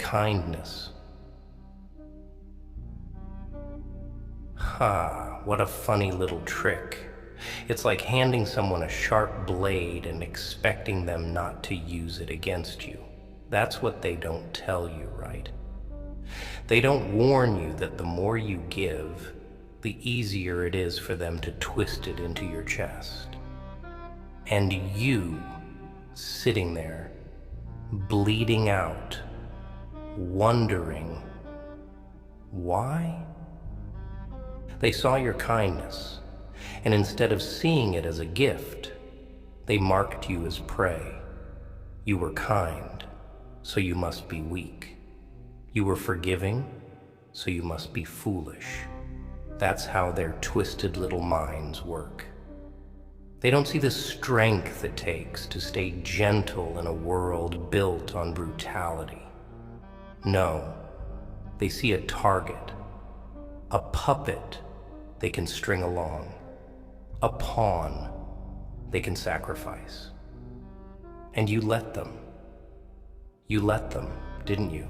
kindness. Ha, what a funny little trick. It's like handing someone a sharp blade and expecting them not to use it against you. That's what they don't tell you, right? They don't warn you that the more you give, the easier it is for them to twist it into your chest. And you, sitting there, bleeding out, wondering, why? They saw your kindness, and instead of seeing it as a gift, they marked you as prey. You were kind, so you must be weak. You were forgiving, so you must be foolish. That's how their twisted little minds work. They don't see the strength it takes to stay gentle in a world built on brutality. No, they see a target, a puppet they can string along, a pawn they can sacrifice. And you let them. You let them, didn't you?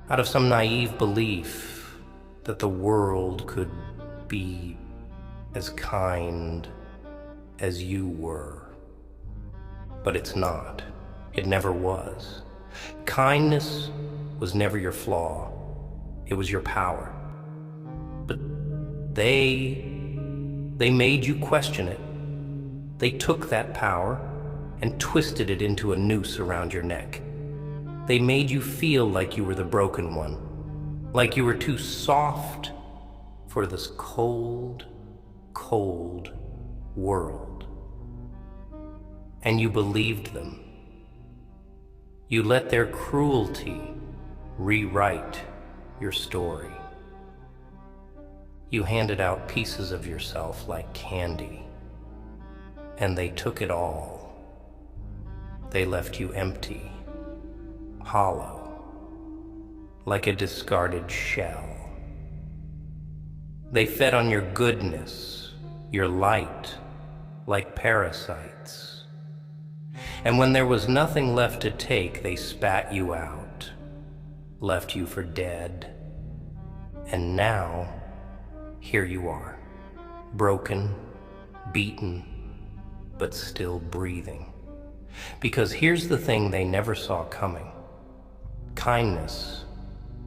Out of some naive belief that the world could be as kind as you were. But it's not. It never was. Kindness was never your flaw. It was your power. But they made you question it. They took that power and twisted it into a noose around your neck. They made you feel like you were the broken one, like you were too soft for this cold, cold world. And you believed them. You let their cruelty rewrite your story. You handed out pieces of yourself like candy, and they took it all. They left you empty, hollow, like a discarded shell. They fed on your goodness, your light, like parasites. And when there was nothing left to take, they spat you out, left you for dead. And now, here you are, broken, beaten, but still breathing. Because here's the thing they never saw coming. Kindness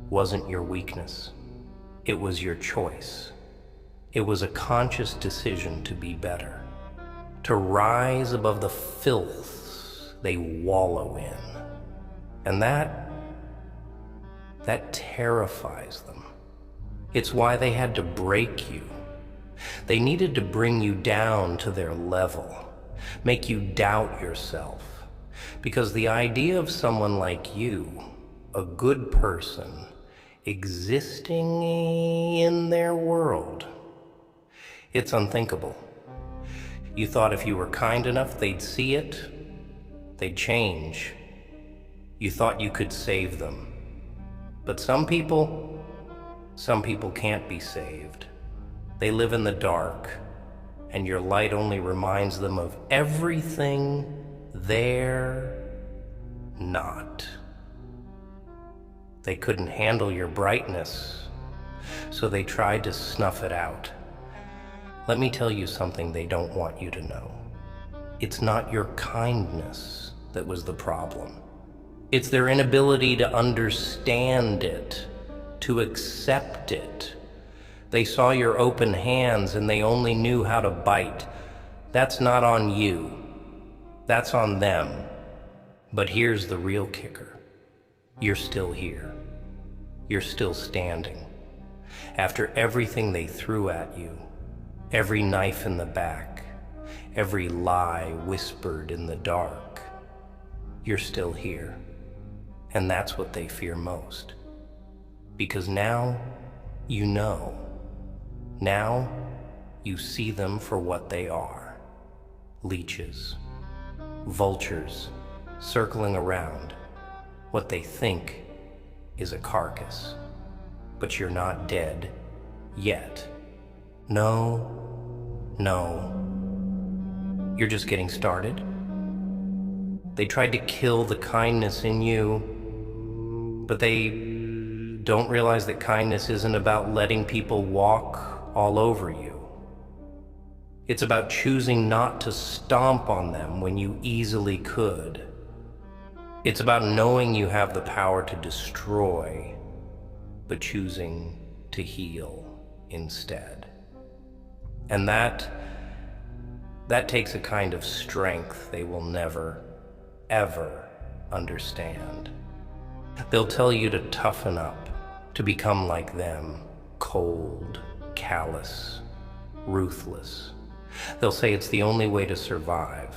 wasn't your weakness. It was your choice. It was a conscious decision to be better, to rise above the filth they wallow in. And that terrifies them. It's why they had to break you. They needed to bring you down to their level, make you doubt yourself. Because the idea of someone like you, a good person, existing in their world, it's unthinkable. You thought if you were kind enough, they'd see it, they'd change. You thought you could save them. But some people can't be saved. They live in the dark, and your light only reminds them of everything they're not. They couldn't handle your brightness, so they tried to snuff it out. Let me tell you something they don't want you to know. It's not your kindness that was the problem. It's their inability to understand it, to accept it. They saw your open hands and they only knew how to bite. That's not on you. That's on them. But here's the real kicker. You're still here. You're still standing. After everything they threw at you, every knife in the back, every lie whispered in the dark, you're still here. And that's what they fear most. Because now you know. Now you see them for what they are. Leeches, vultures, circling around what they think is a carcass. But you're not dead yet. No. You're just getting started. They tried to kill the kindness in you, But they don't realize that kindness isn't about letting people walk all over you. It's about choosing not to stomp on them when you easily could. It's about knowing you have the power to destroy, but choosing to heal instead. And that takes a kind of strength they will never, ever understand. They'll tell you to toughen up, to become like them, cold, callous, ruthless. They'll say it's the only way to survive,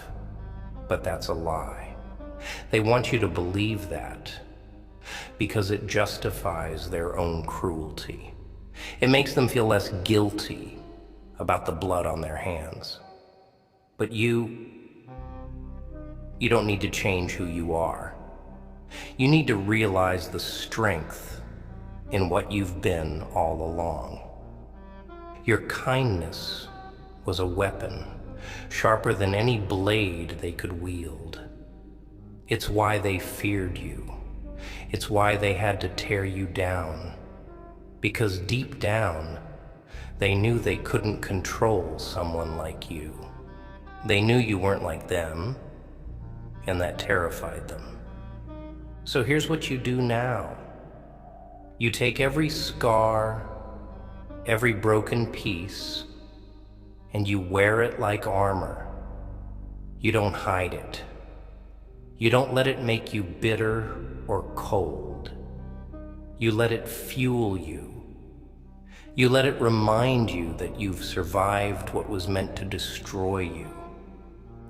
but that's a lie. They want you to believe that because it justifies their own cruelty. It makes them feel less guilty about the blood on their hands. But you don't need to change who you are. You need to realize the strength in what you've been all along. Your kindness was a weapon, sharper than any blade they could wield. It's why they feared you. It's why they had to tear you down. Because deep down, they knew they couldn't control someone like you. They knew you weren't like them, and that terrified them. So here's what you do now. You take every scar, every broken piece, and you wear it like armor. You don't hide it. You don't let it make you bitter or cold. You let it fuel you. You let it remind you that you've survived what was meant to destroy you.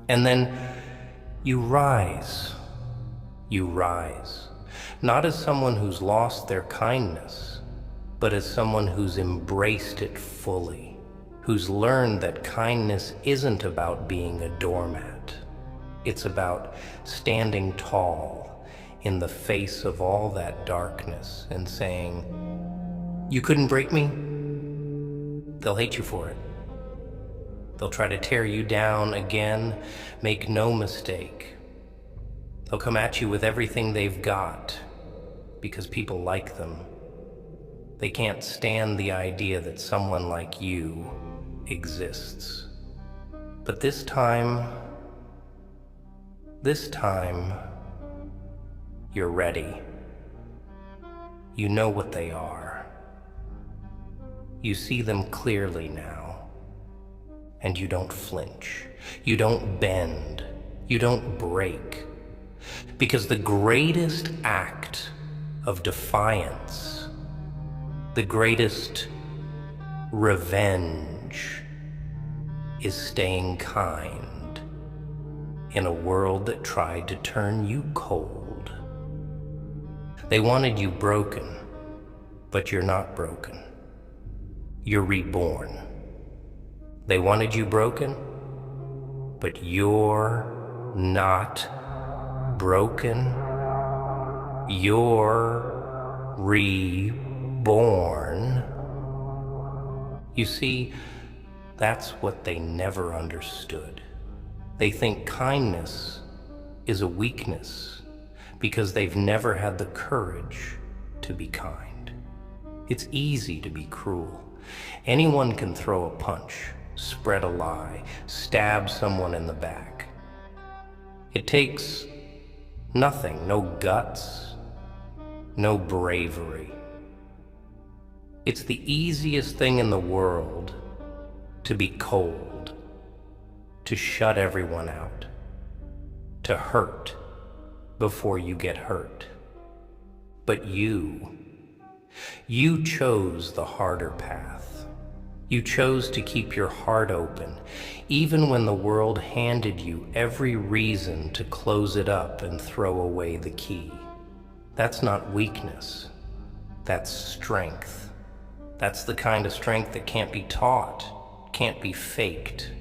And then you rise. You rise. Not as someone who's lost their kindness, but as someone who's embraced it fully, who's learned that kindness isn't about being a doormat. It's about standing tall in the face of all that darkness and saying, "You couldn't break me?" They'll hate you for it. They'll try to tear you down again. Make no mistake. They'll come at you with everything they've got because people like them. They can't stand the idea that someone like you exists. But this time, you're ready. You know what they are. You see them clearly now. And you don't flinch. You don't bend. You don't break. Because the greatest act of defiance, the greatest revenge, is staying kind in a world that tried to turn you cold. They wanted you broken, but you're not broken. You're reborn. They wanted you broken, but you're not broken. You're reborn. You see, that's what they never understood. They think kindness is a weakness because they've never had the courage to be kind. It's easy to be cruel. Anyone can throw a punch, spread a lie, stab someone in the back. It takes nothing, no guts, no bravery. It's the easiest thing in the world to be cold, to shut everyone out, to hurt before you get hurt. But you chose the harder path. You chose to keep your heart open, even when the world handed you every reason to close it up and throw away the key. That's not weakness. That's strength. That's the kind of strength that can't be taught, can't be faked.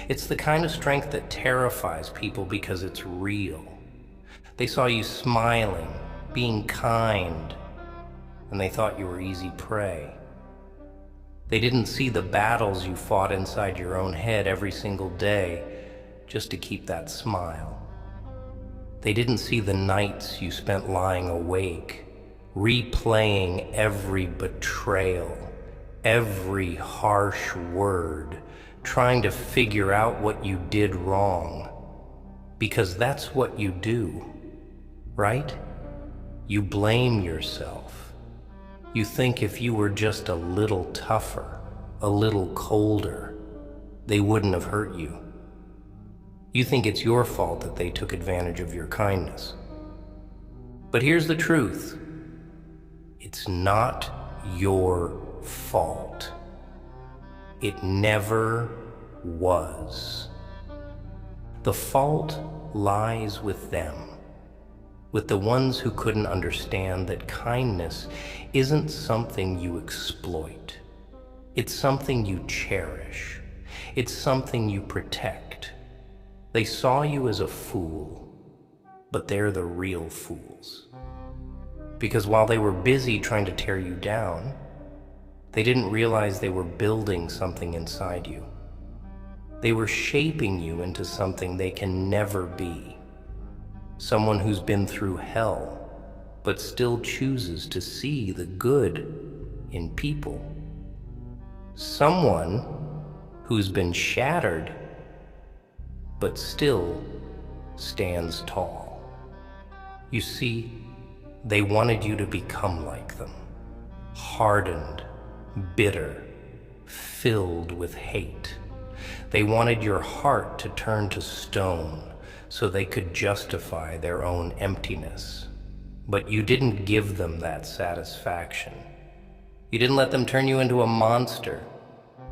It's the kind of strength that terrifies people because it's real. They saw you smiling, being kind, and they thought you were easy prey. They didn't see the battles you fought inside your own head every single day just to keep that smile. They didn't see the nights you spent lying awake replaying every betrayal, every harsh word, trying to figure out what you did wrong. Because that's what you do, right? You blame yourself. You think if you were just a little tougher, a little colder, they wouldn't have hurt you. You think it's your fault that they took advantage of your kindness. But here's the truth. It's not your fault. It never was. The fault lies with them, with the ones who couldn't understand that kindness isn't something you exploit. It's something you cherish. It's something you protect. They saw you as a fool, but they're the real fools. Because while they were busy trying to tear you down, they didn't realize they were building something inside you. They were shaping you into something they can never be. Someone who's been through hell, but still chooses to see the good in people. Someone who's been shattered, but still stands tall. You see, they wanted you to become like them, hardened, bitter, filled with hate. They wanted your heart to turn to stone so they could justify their own emptiness. But you didn't give them that satisfaction. You didn't let them turn you into a monster.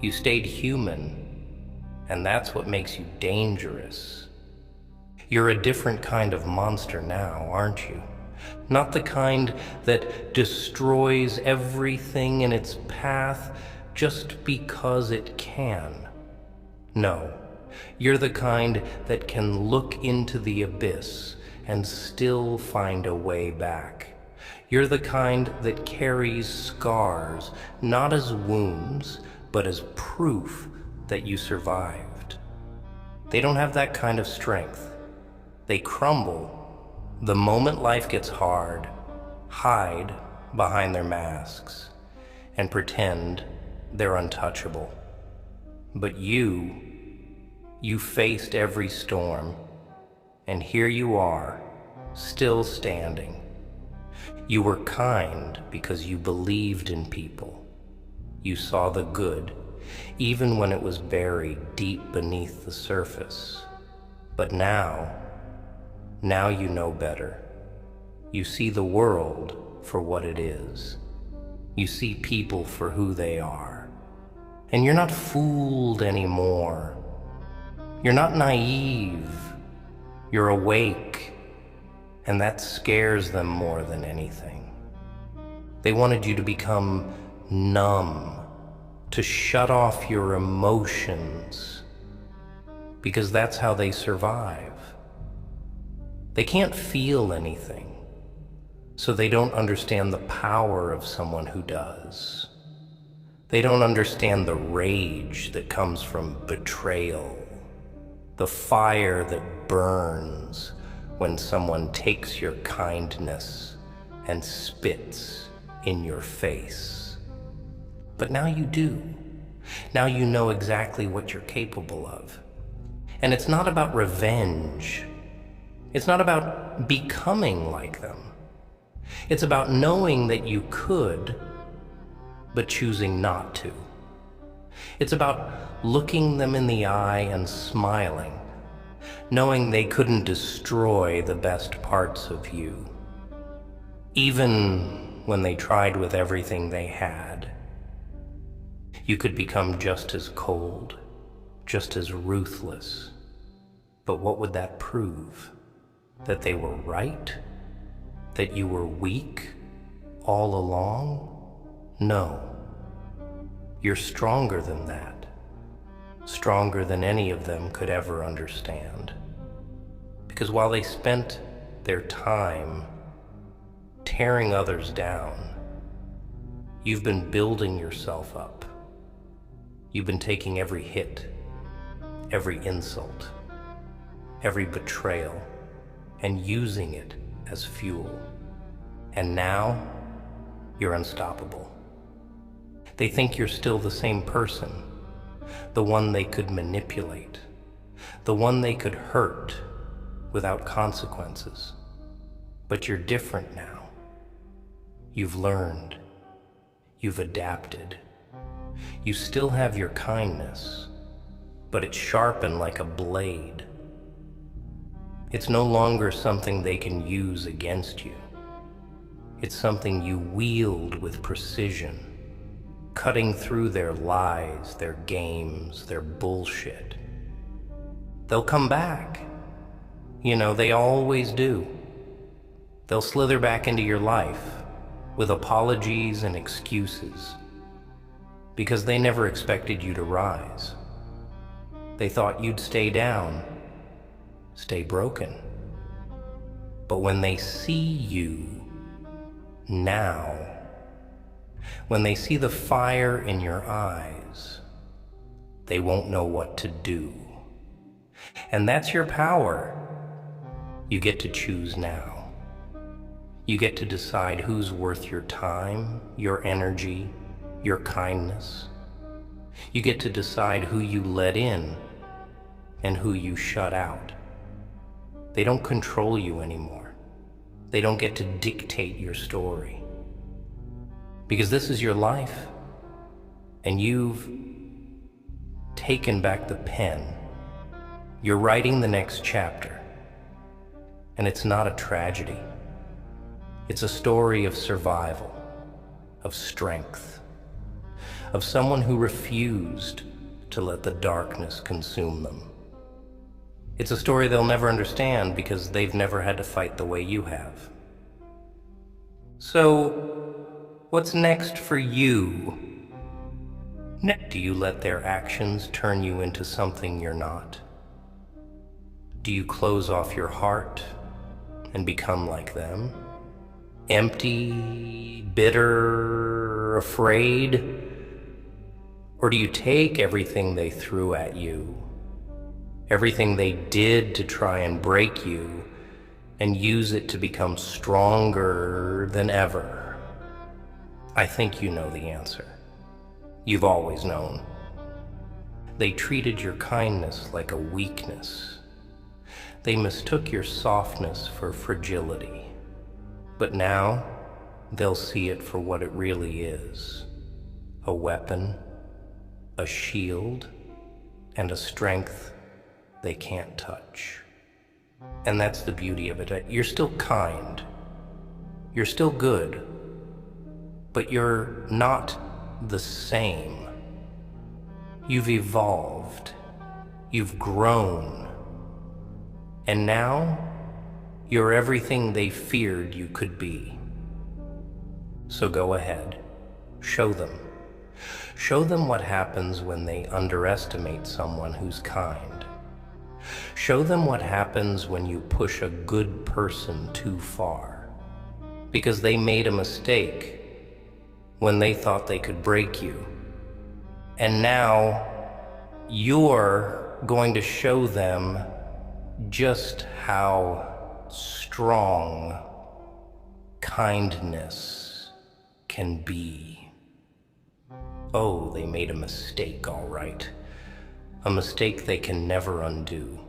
You stayed human, and that's what makes you dangerous. You're a different kind of monster now, aren't you? Not the kind that destroys everything in its path just because it can. No, you're the kind that can look into the abyss and still find a way back. You're the kind that carries scars, not as wounds, but as proof that you survived. They don't have that kind of strength. They crumble the moment life gets hard, hide behind their masks, and pretend they're untouchable. But you faced every storm, and here you are, still standing. You were kind because you believed in people. You saw the good, even when it was buried deep beneath the surface. But now you know better. You see the world for what it is. You see people for who they are. And you're not fooled anymore. You're not naive. You're awake. And that scares them more than anything. They wanted you to become numb, to shut off your emotions, because that's how they survive. They can't feel anything, so they don't understand the power of someone who does. They don't understand the rage that comes from betrayal, the fire that burns when someone takes your kindness and spits in your face. But now you do. Now you know exactly what you're capable of. And it's not about revenge. It's not about becoming like them. It's about knowing that you could, but choosing not to. It's about looking them in the eye and smiling, knowing they couldn't destroy the best parts of you, even when they tried with everything they had. You could become just as cold, just as ruthless. But what would that prove? That they were right? That you were weak all along? No. You're stronger than that. Stronger than any of them could ever understand. Because while they spent their time tearing others down, you've been building yourself up. You've been taking every hit, every insult, every betrayal, and using it as fuel. And now you're unstoppable. They think you're still the same person, the one they could manipulate, the one they could hurt without consequences. But you're different now. You've learned. You've adapted. You still have your kindness, but it's sharpened like a blade. It's no longer something they can use against you. It's something you wield with precision, cutting through their lies, their games, their bullshit. They'll come back. You know, they always do. They'll slither back into your life with apologies and excuses because they never expected you to rise. They thought you'd stay down, stay broken. But when they see you now, when they see the fire in your eyes, they won't know what to do. And that's your power. You get to choose now. You get to decide who's worth your time, your energy, your kindness. You get to decide who you let in and who you shut out. They don't control you anymore. They don't get to dictate your story. Because this is your life, and you've taken back the pen. You're writing the next chapter, and it's not a tragedy. It's a story of survival, of strength, of someone who refused to let the darkness consume them. It's a story they'll never understand because they've never had to fight the way you have. So, what's next for you? Do you let their actions turn you into something you're not? Do you close off your heart and become like them? Empty, bitter, afraid? Or do you take everything they threw at you, everything they did to try and break you, and use it to become stronger than ever? I think you know the answer. You've always known. They treated your kindness like a weakness. They mistook your softness for fragility. But now, they'll see it for what it really is. A weapon, a shield, and a strength they can't touch. And that's the beauty of it. You're still kind. You're still good. But you're not the same. You've evolved. You've grown. And now, you're everything they feared you could be. So go ahead. Show them. Show them what happens when they underestimate someone who's kind. Show them what happens when you push a good person too far. Because they made a mistake when they thought they could break you. And now, you're going to show them just how strong kindness can be. Oh, they made a mistake, all right. A mistake they can never undo.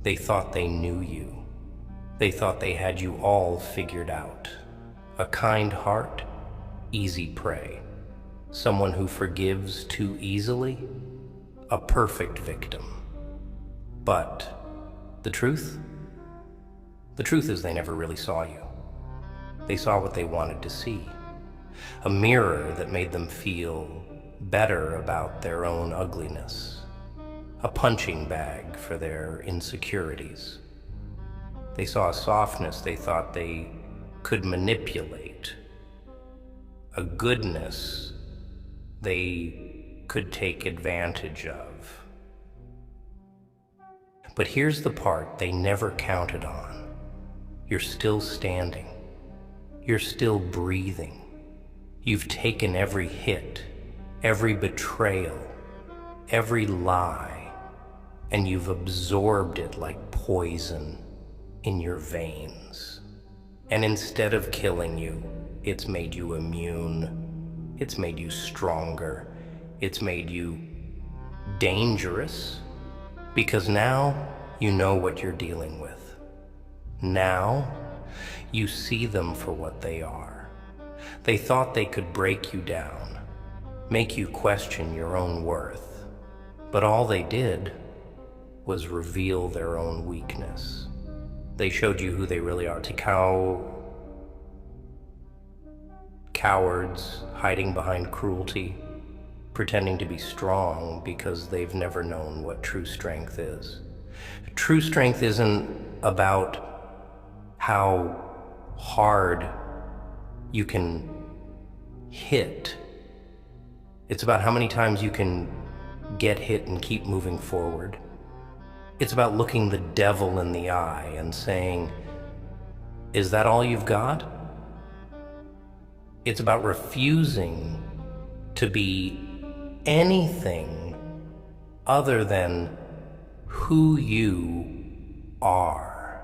They thought they knew you. They thought they had you all figured out. A kind heart, easy prey. Someone who forgives too easily, a perfect victim. But the truth? The truth is they never really saw you. They saw what they wanted to see. A mirror that made them feel better about their own ugliness. A punching bag for their insecurities. They saw a softness they thought they could manipulate. A goodness they could take advantage of. But here's the part they never counted on. You're still standing. You're still breathing. You've taken every hit, every betrayal, every lie, and you've absorbed it like poison in your veins. And instead of killing you, it's made you immune. It's made you stronger. It's made you dangerous, because now you know what you're dealing with. Now you see them for what they are. They thought they could break you down, make you question your own worth, but all they did was reveal their own weakness. They showed you who they really are. Cowards hiding behind cruelty, pretending to be strong because they've never known what true strength is. True strength isn't about how hard you can hit. It's about how many times you can get hit and keep moving forward. It's about looking the devil in the eye and saying, "Is that all you've got?" It's about refusing to be anything other than who you are.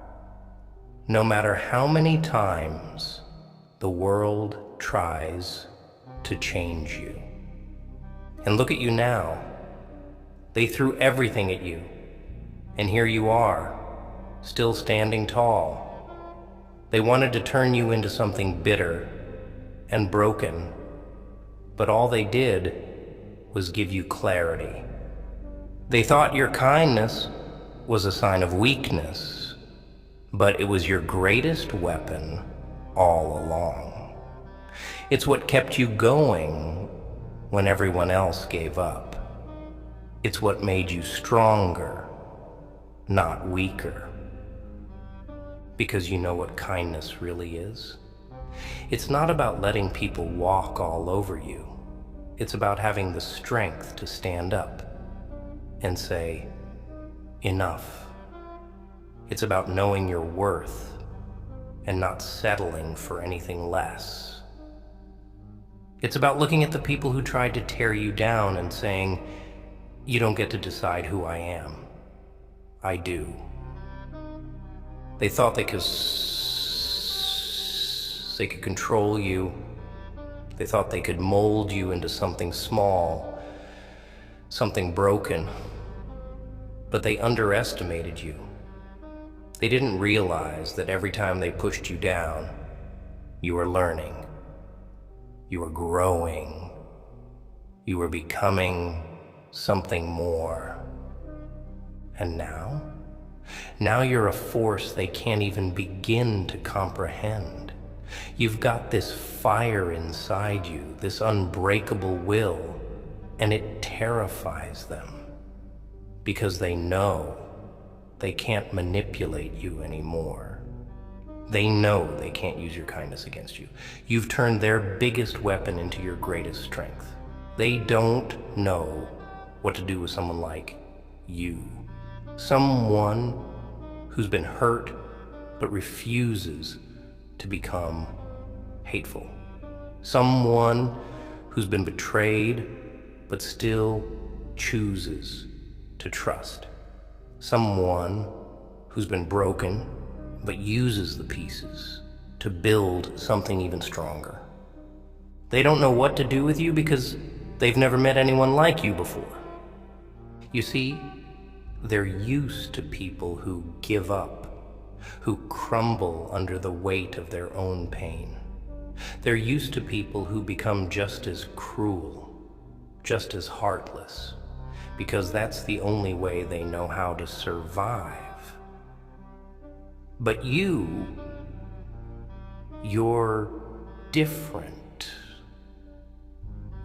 No matter how many times the world tries to change you. And look at you now. They threw everything at you, and here you are, still standing tall. They wanted to turn you into something bitter and broken, but all they did was give you clarity. They thought your kindness was a sign of weakness, but it was your greatest weapon all along. It's what kept you going when everyone else gave up. It's what made you stronger, not weaker. Because you know what kindness really is. It's not about letting people walk all over you. It's about having the strength to stand up and say, enough. It's about knowing your worth and not settling for anything less. It's about looking at the people who tried to tear you down and saying, you don't get to decide who I am. I do. They thought they could control you. They thought they could mold you into something small, something broken. But they underestimated you. They didn't realize that every time they pushed you down, you were learning. You were growing. You were becoming something more. And now? Now you're a force they can't even begin to comprehend. You've got this fire inside you, this unbreakable will, and it terrifies them because they know they can't manipulate you anymore. They know they can't use your kindness against you. You've turned their biggest weapon into your greatest strength. They don't know what to do with someone like you. Someone who's been hurt but refuses to become hateful. Someone who's been betrayed but still chooses to trust. Someone who's been broken but uses the pieces to build something even stronger. They don't know what to do with you because they've never met anyone like you before. You see, they're used to people who give up, who crumble under the weight of their own pain. They're used to people who become just as cruel, just as heartless, because that's the only way they know how to survive. But you're different.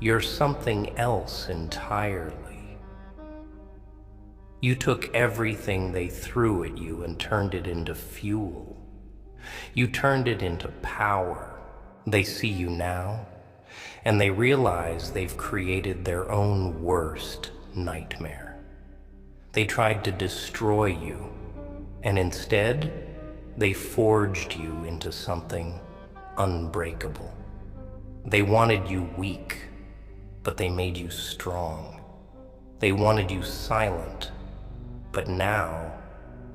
You're something else entirely. You took everything they threw at you and turned it into fuel. You turned it into power. They see you now, and they realize they've created their own worst nightmare. They tried to destroy you, and instead, they forged you into something unbreakable. They wanted you weak, but they made you strong. They wanted you silent, but now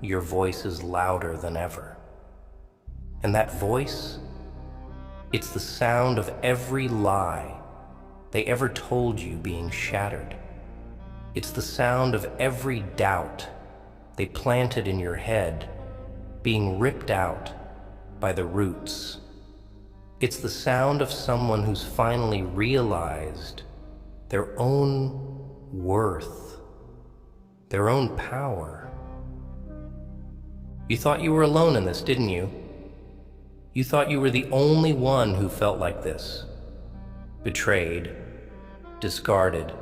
your voice is louder than ever. And that voice, It's the sound of every lie they ever told you being shattered. It's the sound of every doubt they planted in your head being ripped out by the roots. It's the sound of someone who's finally realized their own worth, their own power. You thought you were alone in this, didn't you? You thought you were the only one who felt like this. Betrayed, discarded,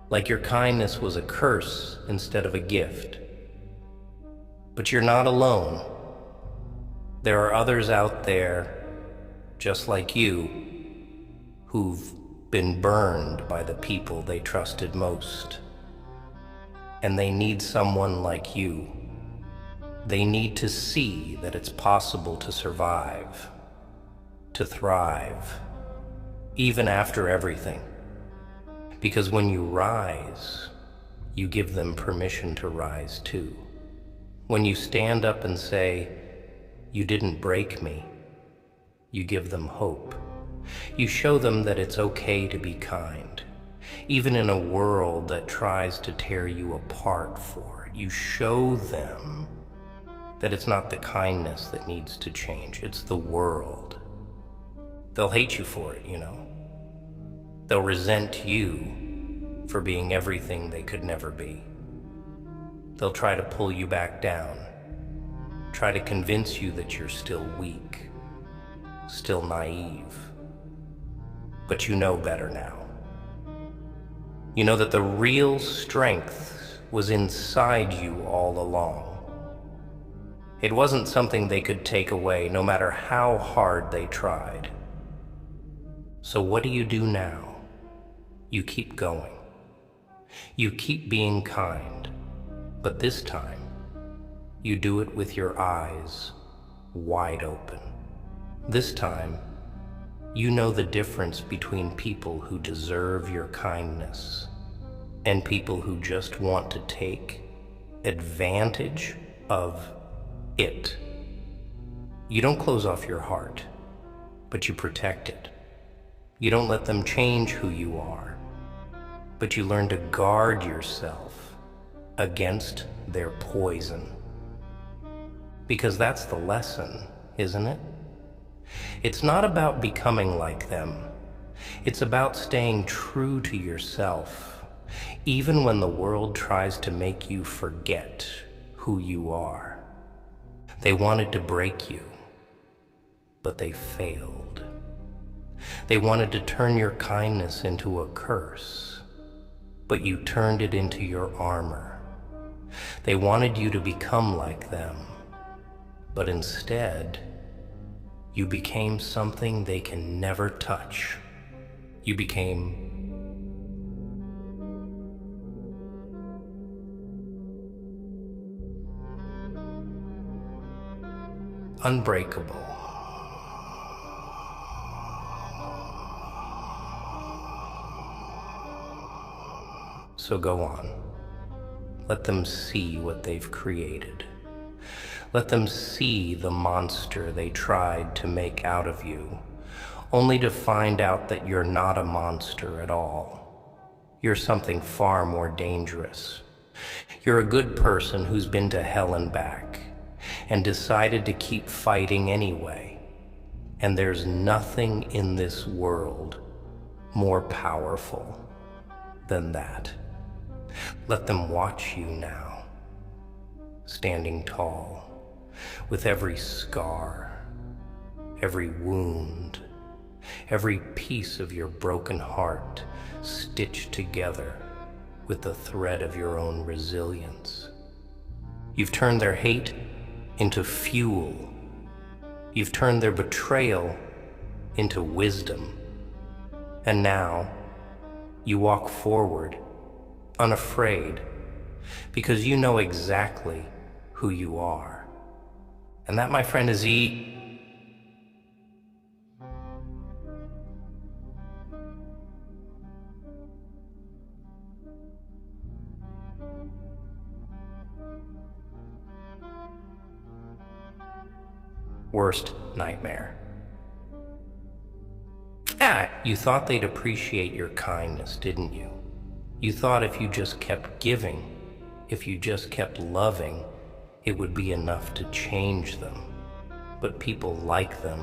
like your kindness was a curse instead of a gift. But you're not alone. There are others out there, just like you, who've been burned by the people they trusted most. And they need someone like you. They need to see that it's possible to survive, to thrive, even after everything. Because when you rise, you give them permission to rise too. When you stand up and say, "You didn't break me," you give them hope. You show them that it's okay to be kind, even in a world that tries to tear you apart for it. You show them that it's not the kindness that needs to change, it's the world. They'll hate you for it, you know. They'll resent you for being everything they could never be. They'll try to pull you back down, try to convince you that you're still weak, still naive. But you know better now. You know that the real strength was inside you all along. It wasn't something they could take away, no matter how hard they tried. So what do you do now? You keep going. You keep being kind, but this time, you do it with your eyes wide open. This time, you know the difference between people who deserve your kindness and people who just want to take advantage of it. You don't close off your heart, but you protect it. You don't let them change who you are, but you learn to guard yourself against their poison. Because that's the lesson, isn't it? It's not about becoming like them. It's about staying true to yourself, even when the world tries to make you forget who you are. They wanted to break you, but they failed. They wanted to turn your kindness into a curse, but you turned it into your armor. They wanted you to become like them, but instead, you became something they can never touch. You became unbreakable. So go on. Let them see what they've created. Let them see the monster they tried to make out of you, only to find out that you're not a monster at all. You're something far more dangerous. You're a good person who's been to hell and back, and decided to keep fighting anyway. And there's nothing in this world more powerful than that. Let them watch you now, standing tall, with every scar, every wound, every piece of your broken heart stitched together with the thread of your own resilience. You've turned their hate into fuel. You've turned their betrayal into wisdom. And now you walk forward, unafraid, because you know exactly who you are. And that, my friend, is worst nightmare. Yeah, you thought they'd appreciate your kindness, didn't you? You thought if you just kept giving, if you just kept loving, it would be enough to change them. But people like them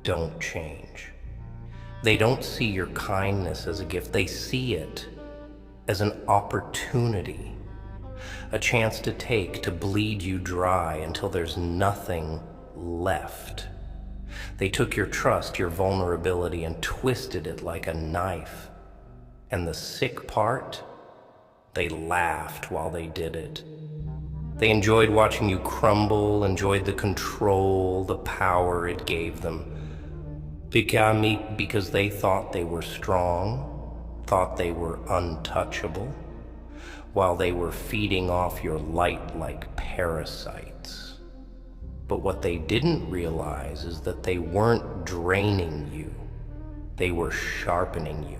don't change. They don't see your kindness as a gift. They see it as an opportunity, a chance to take, to bleed you dry until there's nothing left. They took your trust, your vulnerability, and twisted it like a knife. And the sick part, they laughed while they did it. They enjoyed watching you crumble, enjoyed the control, the power it gave them. Because they thought they were strong, thought they were untouchable, while they were feeding off your light like parasites. But what they didn't realize is that they weren't draining you, they were sharpening you.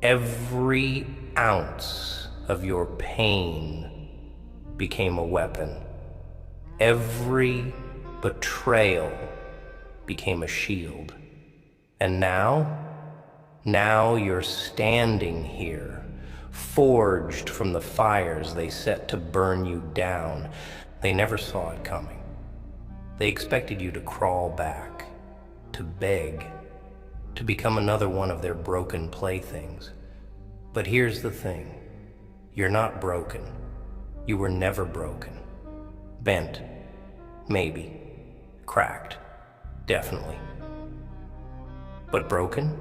Every ounce of your pain became a weapon. Every betrayal became a shield. And now you're standing here, forged from the fires they set to burn you down. They never saw it coming. They expected you to crawl back, to beg, to become another one of their broken playthings. But here's the thing. You're not broken. You were never broken. Bent. Maybe. Cracked. Definitely. But broken?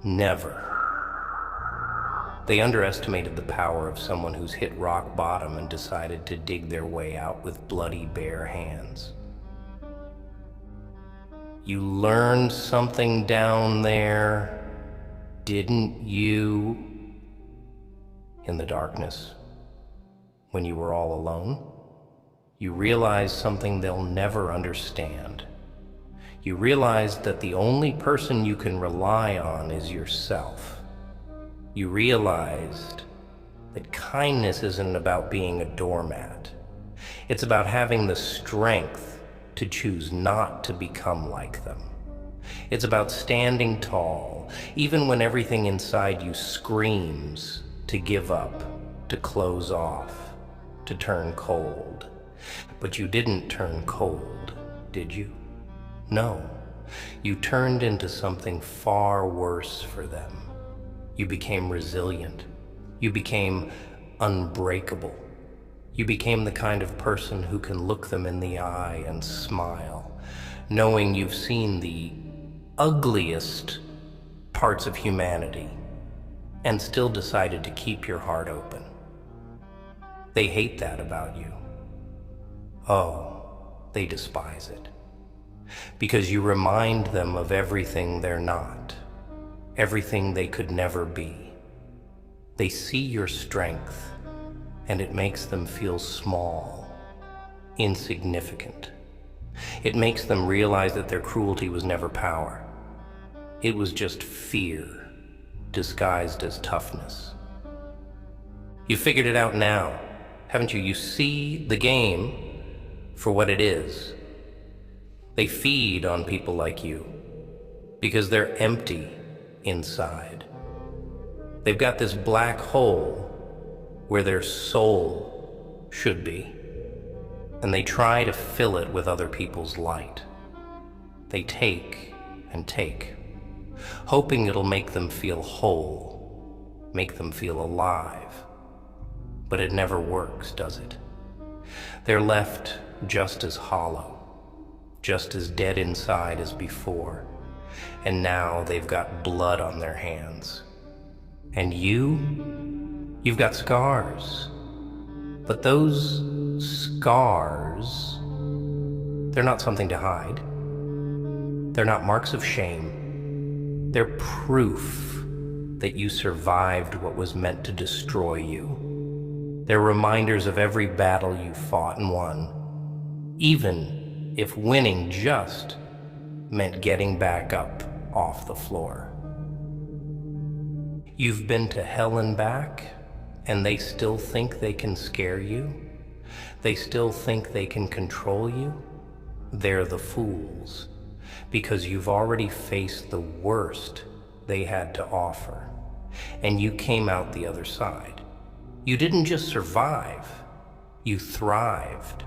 Never. They underestimated the power of someone who's hit rock bottom and decided to dig their way out with bloody bare hands. You learned something down there, didn't you? In the darkness, when you were all alone, you realized something they'll never understand. You realized that the only person you can rely on is yourself. You realized that kindness isn't about being a doormat. It's about having the strength to choose not to become like them. It's about standing tall, even when everything inside you screams to give up, to close off, to turn cold. But you didn't turn cold, did you? No, you turned into something far worse for them. You became resilient. You became unbreakable. You became the kind of person who can look them in the eye and smile, knowing you've seen the ugliest parts of humanity and still decided to keep your heart open. They hate that about you. Oh, they despise it. Because you remind them of everything they're not, everything they could never be. They see your strength, and it makes them feel small, insignificant. It makes them realize that their cruelty was never power. It was just fear, disguised as toughness. You figured it out now, haven't you? You see the game for what it is. They feed on people like you because they're empty inside. They've got this black hole where their soul should be, and they try to fill it with other people's light. They take and take, hoping it'll make them feel whole, make them feel alive. But it never works, does it? They're left just as hollow, just as dead inside as before, and now they've got blood on their hands. And you've got scars. But those scars, they're not something to hide. They're not marks of shame. They're proof that you survived what was meant to destroy you. They're reminders of every battle you fought and won, even if winning just meant getting back up off the floor. You've been to hell and back, and they still think they can scare you? They still think they can control you? They're the fools. because you've already faced the worst they had to offer, and you came out the other side. You didn't just survive, you thrived.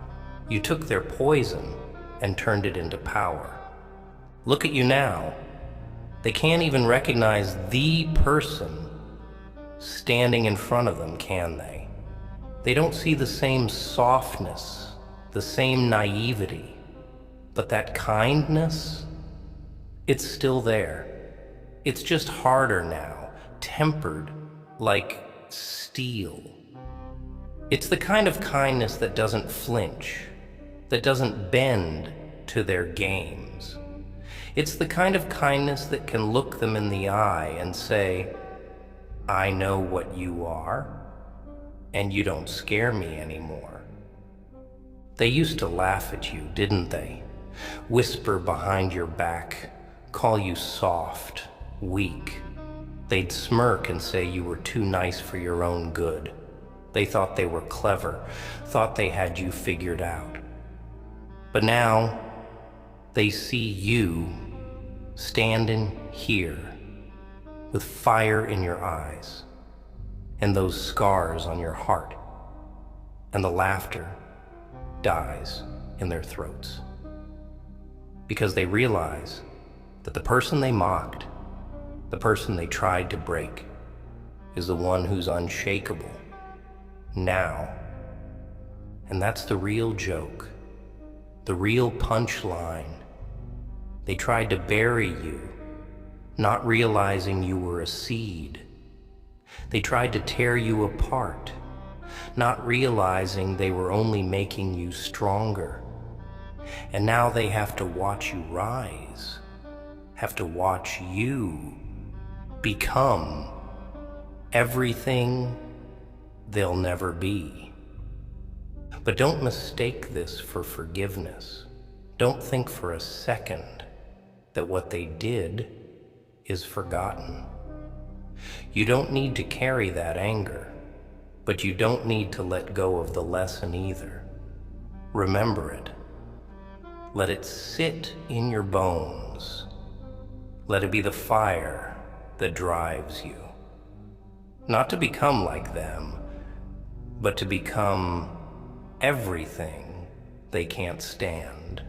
You took their poison and turned it into power. Look at you now. They can't even recognize the person standing in front of them, can they? They don't see the same softness, the same naivety, but that kindness, it's still there. It's just harder now, tempered like steel. It's the kind of kindness that doesn't flinch, that doesn't bend to their games. It's the kind of kindness that can look them in the eye and say, I know what you are, and you don't scare me anymore. They used to laugh at you, didn't they? Whisper behind your back, call you soft, weak. They'd smirk and say you were too nice for your own good. They thought they were clever, thought they had you figured out. But now, they see you standing here with fire in your eyes and those scars on your heart, and the laughter dies in their throats. Because they realize that the person they mocked, the person they tried to break, is the one who's unshakable now. And that's the real joke, the real punchline. They tried to bury you, not realizing you were a seed. They tried to tear you apart, not realizing they were only making you stronger. And now they have to watch you rise, have to watch you become everything they'll never be. But don't mistake this for forgiveness. Don't think for a second that what they did is forgotten. You don't need to carry that anger, but you don't need to let go of the lesson either. Remember it. Let it sit in your bones. Let it be the fire that drives you. Not to become like them, but to become everything they can't stand.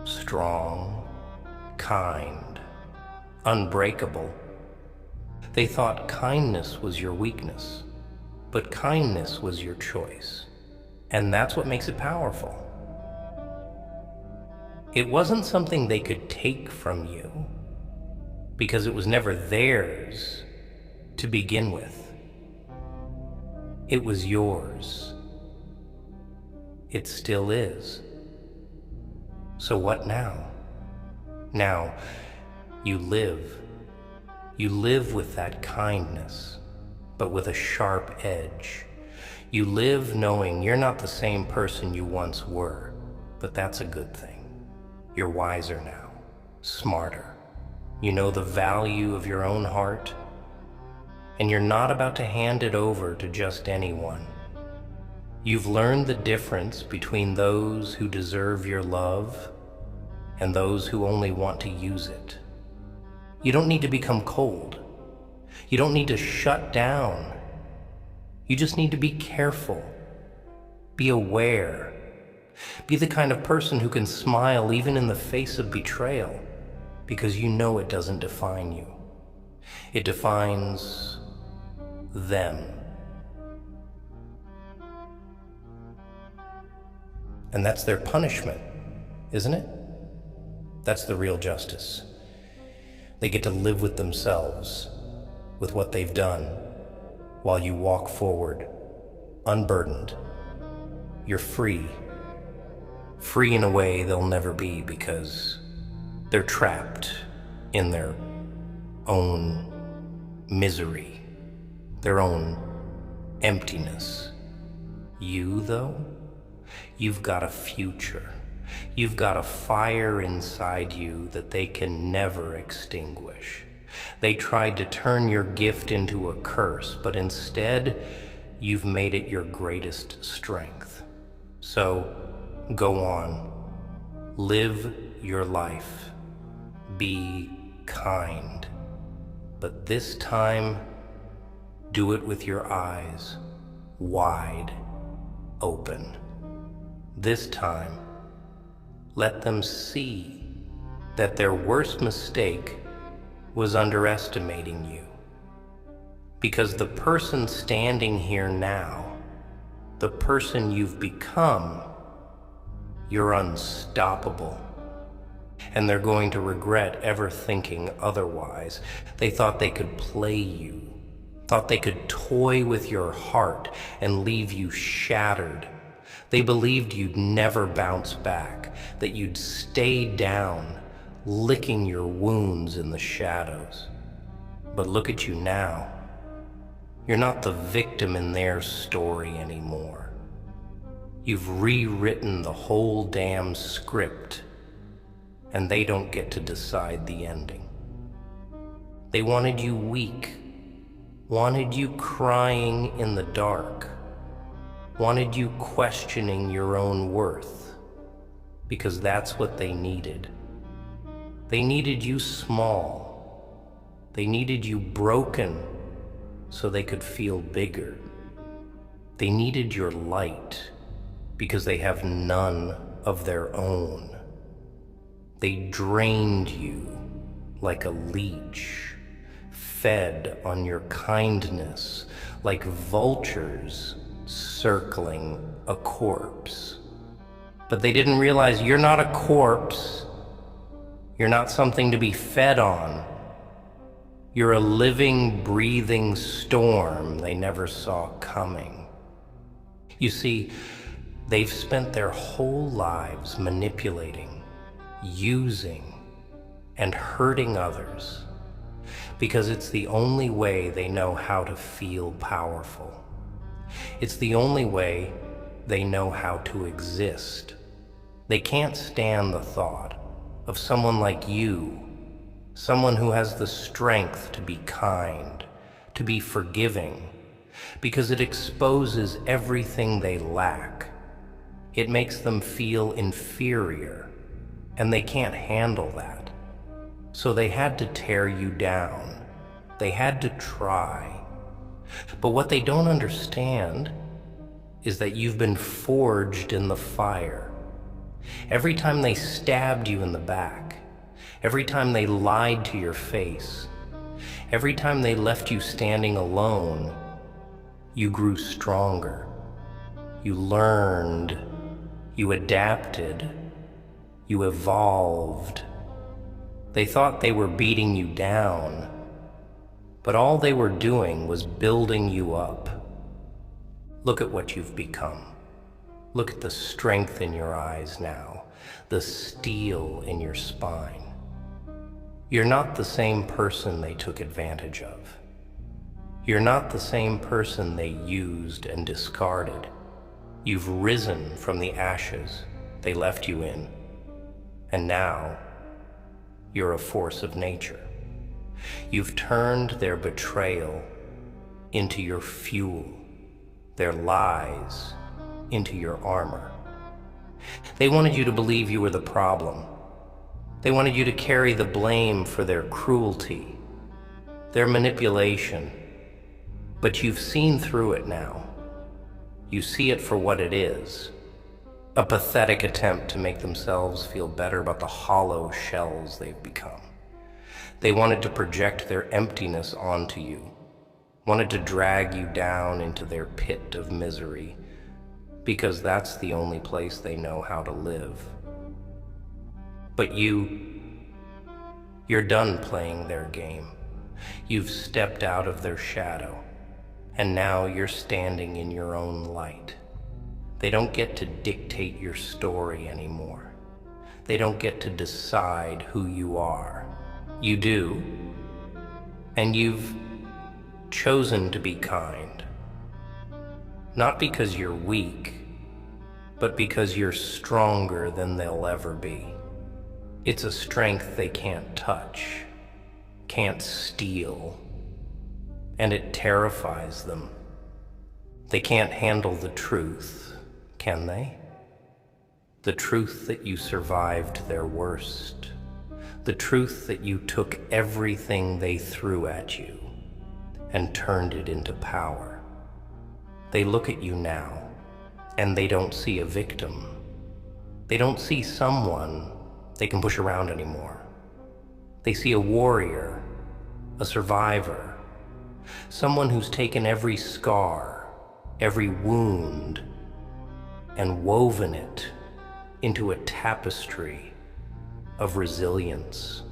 Strong, kind, unbreakable. They thought kindness was your weakness, but kindness was your choice. And that's what makes it powerful. It wasn't something they could take from you, because it was never theirs to begin with. It was yours. It still is. So what now? Now, you live. You live with that kindness, but with a sharp edge. You live knowing you're not the same person you once were, but that's a good thing. You're wiser now, smarter. You know the value of your own heart, and you're not about to hand it over to just anyone. You've learned the difference between those who deserve your love and those who only want to use it. You don't need to become cold. You don't need to shut down. You just need to be careful. Be aware. Be the kind of person who can smile even in the face of betrayal, because you know it doesn't define you. It defines them. And that's their punishment, isn't it? That's the real justice. They get to live with themselves, with what they've done, while you walk forward, unburdened. You're free. Free in a way they'll never be, because they're trapped in their own misery, their own emptiness. You, though, you've got a future. You've got a fire inside you that they can never extinguish. They tried to turn your gift into a curse, but instead, you've made it your greatest strength. So, go on. Live your life. Be kind. But this time, do it with your eyes wide open. This time, let them see that their worst mistake was underestimating you. Because the person standing here now, the person you've become, you're unstoppable. And they're going to regret ever thinking otherwise. They thought they could play you, thought they could toy with your heart and leave you shattered. They believed you'd never bounce back, that you'd stay down, licking your wounds in the shadows. But look at you now. You're not the victim in their story anymore. You've rewritten the whole damn script, and they don't get to decide the ending. They wanted you weak, wanted you crying in the dark, wanted you questioning your own worth, because that's what they needed. They needed you small. They needed you broken so they could feel bigger. They needed your light because they have none of their own. They drained you like a leech, fed on your kindness like vultures circling a corpse. But they didn't realize you're not a corpse. You're not something to be fed on. You're a living, breathing storm they never saw coming. You see, they've spent their whole lives manipulating, using, and hurting others because it's the only way they know how to feel powerful. It's the only way they know how to exist. They can't stand the thought of someone like you, someone who has the strength to be kind, to be forgiving, because it exposes everything they lack. It makes them feel inferior, and they can't handle that. So they had to tear you down. They had to try. But what they don't understand is that you've been forged in the fire. Every time they stabbed you in the back, every time they lied to your face, every time they left you standing alone, you grew stronger. You learned, you adapted, you evolved. They thought they were beating you down, but all they were doing was building you up. Look at what you've become. Look at the strength in your eyes now, the steel in your spine. You're not the same person they took advantage of. You're not the same person they used and discarded. You've risen from the ashes they left you in, and now you're a force of nature. You've turned their betrayal into your fuel, their lies into your armor. They wanted you to believe you were the problem. They wanted you to carry the blame for their cruelty, their manipulation. But you've seen through it now. You see it for what it is, a pathetic attempt to make themselves feel better about the hollow shells they've become. They wanted to project their emptiness onto you, wanted to drag you down into their pit of misery, because that's the only place they know how to live. But you're done playing their game. You've stepped out of their shadow, and now you're standing in your own light. They don't get to dictate your story anymore. They don't get to decide who you are. You do, and you've chosen to be kind. Not because you're weak, but because you're stronger than they'll ever be. It's a strength they can't touch, can't steal, and it terrifies them. They can't handle the truth, can they? The truth that you survived their worst, The truth that you took everything they threw at you and turned it into power. They look at you now, and they don't see a victim. They don't see someone they can push around anymore. They see a warrior, a survivor, someone who's taken every scar, every wound, and woven it into a tapestry of resilience.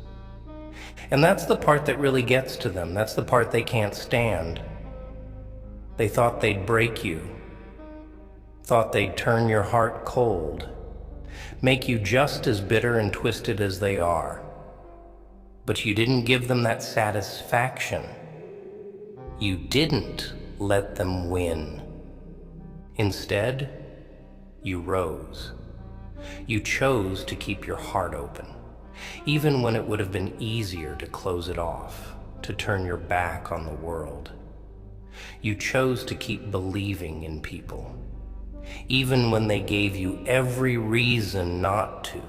And that's the part that really gets to them. That's the part they can't stand. They thought they'd break you, thought they'd turn your heart cold, make you just as bitter and twisted as they are. But you didn't give them that satisfaction. You didn't let them win. Instead, you rose. You chose to keep your heart open, even when it would have been easier to close it off, to turn your back on the world. You chose to keep believing in people, even when they gave you every reason not to.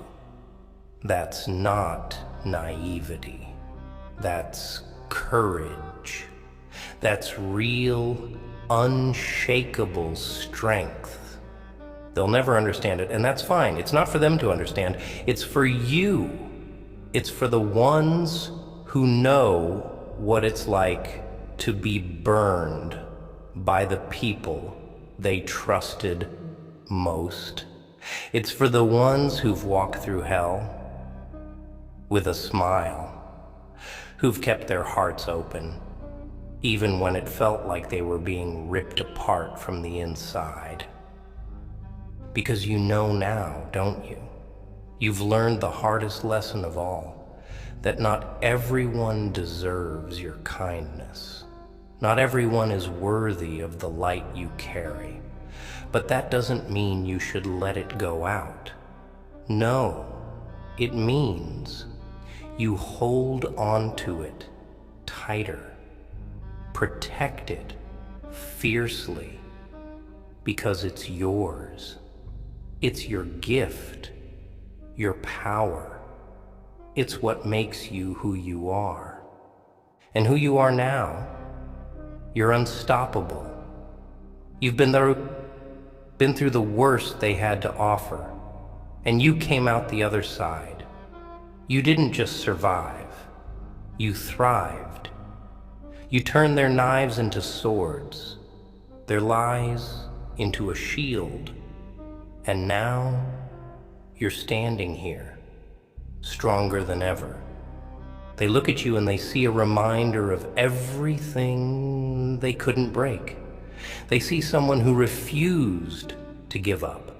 That's not naivety. That's courage. That's real, unshakable strength. They'll never understand it, and that's fine. It's not for them to understand. It's for you. It's for the ones who know what it's like to be burned by the people they trusted most. It's for the ones who've walked through hell with a smile, who've kept their hearts open, even when it felt like they were being ripped apart from the inside. Because you know now, don't you? You've learned the hardest lesson of all, that not everyone deserves your kindness. Not everyone is worthy of the light you carry. But that doesn't mean you should let it go out. No, it means you hold on to it tighter, protect it fiercely, because it's yours. It's your gift, your power. It's what makes you who you are. And who you are now, you're unstoppable. You've been through the worst they had to offer, and you came out the other side. You didn't just survive, you thrived. You turned their knives into swords, their lies into a shield. And now, you're standing here, stronger than ever. They look at you and they see a reminder of everything they couldn't break. They see someone who refused to give up,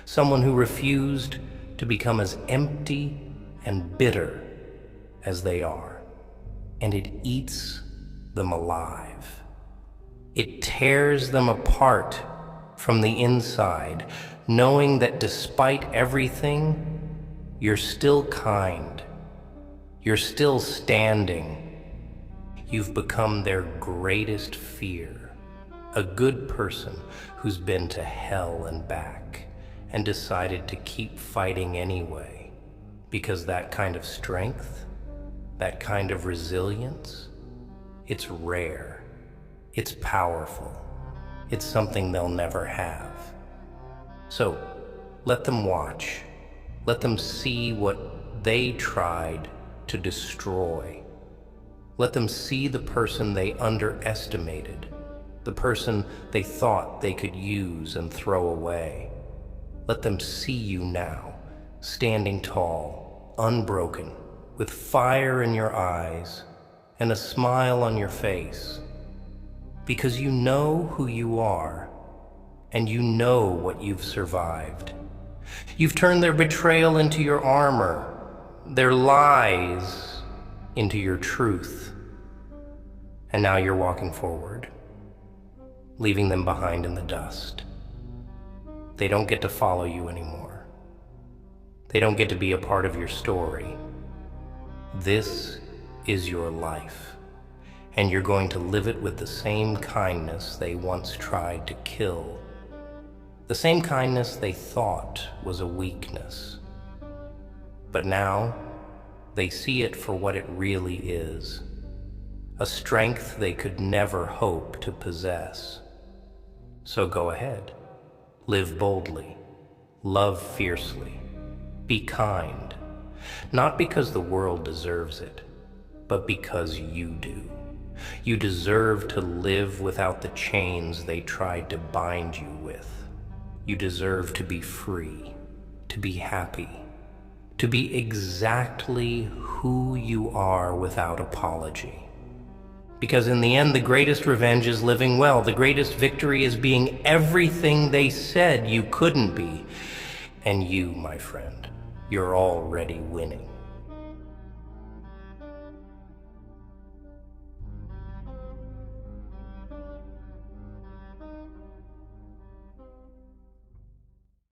someone who refused to become as empty and bitter as they are. And it eats them alive. It tears them apart from the inside, knowing that despite everything, you're still kind. You're still standing. You've become their greatest fear, a good person who's been to hell and back and decided to keep fighting anyway, because that kind of strength, that kind of resilience, it's rare, it's powerful, it's something they'll never have. So, let them watch. Let them see what they tried to destroy. Let them see the person they underestimated, the person they thought they could use and throw away. Let them see you now, standing tall, unbroken, with fire in your eyes and a smile on your face, because you know who you are. And you know what you've survived. You've turned their betrayal into your armor, their lies into your truth. And now you're walking forward, leaving them behind in the dust. They don't get to follow you anymore. They don't get to be a part of your story. This is your life, and you're going to live it with the same kindness they once tried to kill. The same kindness they thought was a weakness. But now, They see it for what it really is, a strength they could never hope to possess. So go ahead, live boldly, love fiercely, be kind, not because the world deserves it, but because you do. You deserve to live without the chains they tried to bind you with. You deserve to be free, to be happy, to be exactly who you are without apology. Because in the end, the greatest revenge is living well. The greatest victory is being everything they said you couldn't be. And you, my friend, you're already winning.